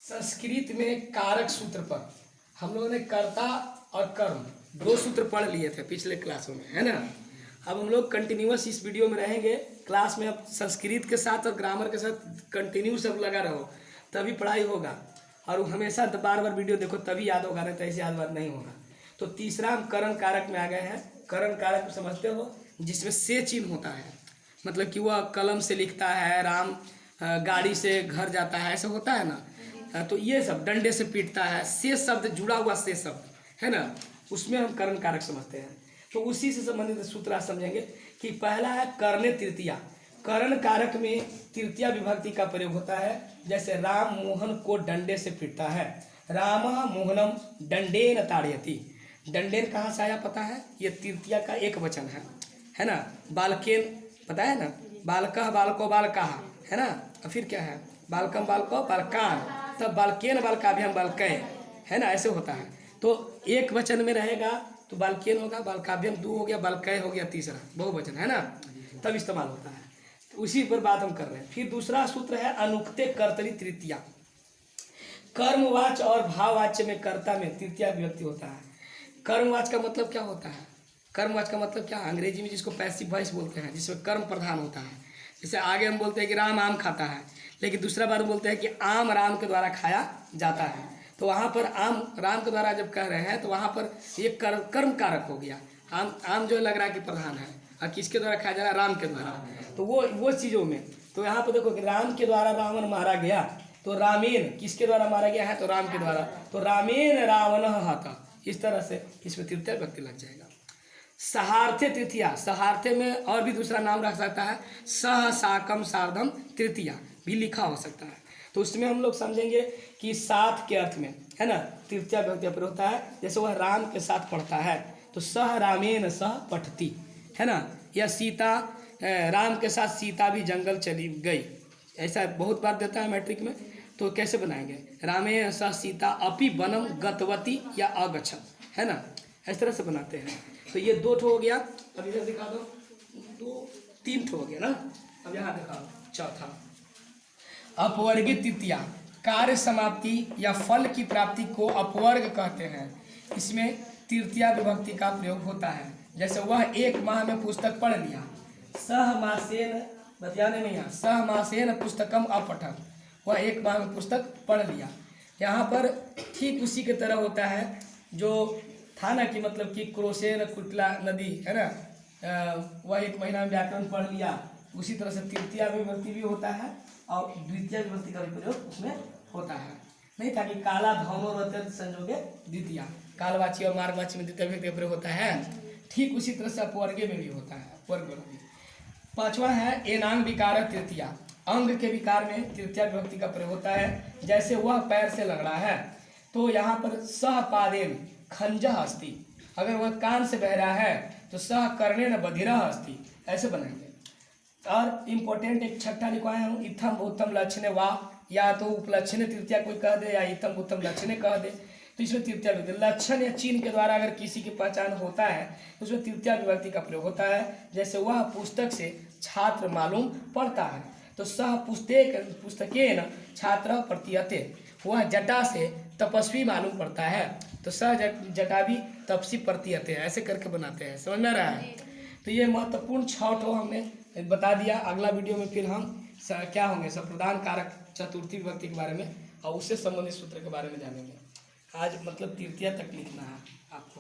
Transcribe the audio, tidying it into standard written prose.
संस्कृत में कारक सूत्र पर हम लोगों ने कर्ता और कर्म दो सूत्र पढ़ लिए थे पिछले क्लासों में, है ना। अब हम लोग कंटिन्यूअस इस वीडियो में रहेंगे क्लास में। अब संस्कृत के साथ और ग्रामर के साथ कंटिन्यू सब लगा रहो, तभी पढ़ाई होगा। और हमेशा बार बार वीडियो देखो तभी याद होगा, नहीं तो ऐसे याद बात नहीं होगा। तो तीसरा हम करण कारक में आ गए हैं। करण कारक समझते हो, जिसमें से चिन्ह होता है, मतलब कि वह कलम से लिखता है, राम गाड़ी से घर जाता है, ऐसा होता है ना। तो ये सब डंडे से पीटता है, से शब्द जुड़ा हुआ से शब्द है ना, उसमें हम करण कारक समझते हैं। तो उसी से संबंधित सूत्र आप समझेंगे कि पहला है करणे तृतीया। करण कारक में तृतीया विभक्ति का प्रयोग होता है। जैसे राम मोहन को डंडे से पीटता है, रामः मोहनम दंडेन ताड़यति। दंडेन कहाँ से आया पता है? ये तृतीया का एक वचन है ना। बालकेन पता है ना, बालकः बालको बालकाः, है ना। और फिर क्या है, बालकम बालको बालकान, तब बालकेन बालकाभ्याम बालकय, है ना, ऐसे होता है। तो एक वचन में रहेगा तो बालकेन होगा, बालकाभ्याम दो हो गया, बालकय हो गया तीसरा, बहुवचन है ना, तब इस्तेमाल होता है। तो उसी पर बात हम कर रहे हैं। फिर दूसरा सूत्र है अनुक्ते कर्तरी तृतीया। कर्मवाच और भाववाच्य में कर्ता में तृतीया विभक्ति होता है। कर्मवाच का मतलब क्या होता है? कर्मवाच का मतलब क्या? अंग्रेजी में जिसको पैसिव वॉइस बोलते हैं, जिसमें कर्म प्रधान होता है। जैसे आगे हम बोलते हैं कि राम आम खाता है, लेकिन दूसरा बार बोलते हैं कि आम राम के द्वारा खाया जाता है। तो वहाँ पर आम राम के द्वारा जब कह रहे हैं तो वहाँ पर ये कर्म कारक हो गया। आम जो लग रहा है कि प्रधान है, और किसके द्वारा खाया जा रहा है? राम के द्वारा। तो वो चीज़ों में तो यहाँ पर देखो कि राम के द्वारा रावण मारा गया, तो रामेन किसके द्वारा मारा गया है? तो राम के द्वारा। तो रामेन रावणः हतः, इस तरह से इसमें तृतीया विभक्ति लग जाएगा। सहार्थे तृतीया, सहार्थे में और भी दूसरा नाम रख सकता है, सह साकम सार्धम तृतीया भी लिखा हो सकता है। तो उसमें हम लोग समझेंगे कि साथ के अर्थ में, है ना, तृतीया विभक्ति प्रयोग होता है। जैसे वह राम के साथ पढ़ता है तो सह रामेन सह पठती, है ना। या सीता, राम के साथ सीता भी जंगल चली गई, ऐसा बहुत बार देता है मैट्रिक में। तो कैसे बनाएंगे? रामेण सह सीता अपि वनम गतवती या अगच्छत, है ना, इस तरह से बनाते हैं। तो ये दो ठो हो गया। अब इधर दिखा दो, दो तीन ठो हो गया ना। अब यहाँ दिखा दो चौथा, अपवर्गित तृतीया। कार्य समाप्ति या फल की प्राप्ति को अपवर्ग कहते हैं। इसमें तृतीया विभक्ति का प्रयोग होता है। जैसे वह एक माह में पुस्तक पढ़ लिया, सह मासेन, बतियाने में यहाँ सह मासेन पुस्तकम अपठन, वह एक माह में पुस्तक पढ़ लिया। यहाँ पर ठीक उसी के तरह होता है जो था ना, कि मतलब कि क्रोसेन कुटला नदी, है ना, वह एक महीना में व्याकरण पढ़ लिया। उसी तरह से तृतीया विभक्ति भी होता है और द्वितीय विभक्ति का भी प्रयोग उसमें होता है। नहीं था कि काला धौनो रत संजोगे द्वितीया, कालवाची और मार्गवाची में द्वितीय विभक्ति का प्रयोग होता है। ठीक उसी तरह से अपवर्गे में भी होता है, अपवर्ग में भी। पांचवा है एनांग विकार तृतीया। अंग के विकार में तृतीया विभक्ति का प्रयोग होता है। जैसे वह पैर से लंगड़ा है, तो यहाँ पर सह पादेन खंजह अस्ति। अगर वह कान से बहरा है तो सह कर्णेन बधिरः अस्ति, ऐसे बनाएंगे। और इम्पोर्टेंट एक छठा लिखवाया हूँ, इत्थम उत्तम लक्षणे वाह, या तो उपलक्षणे तृतीया कोई कह दे या इत्थम उत्तम लक्षणे कह दे, तो इसमें तृतीया विभक्ति। लक्षण या चिन्ह के द्वारा अगर किसी की पहचान होता है तो उसमें तृतीया विभक्ति का प्रयोग होता है। जैसे वह पुस्तक से छात्र मालूम पड़ता है, तो सह पुस्तकेन छात्र प्रतीयते। वह जटा से तपस्वी मालूम पड़ता है, तो सह जटा भी तपस्वी प्रतीयते, ऐसे करके बनाते हैं। समझ में आ रहा है? तो ये महत्वपूर्ण 6 ठो हमने बता दिया। अगला वीडियो में फिर हम क्या होंगे, संप्रदान कारक चतुर्थी विभक्ति के बारे में और उससे संबंधित सूत्र के बारे में जानेंगे। आज मतलब तृतीया तक लिखना है आपको।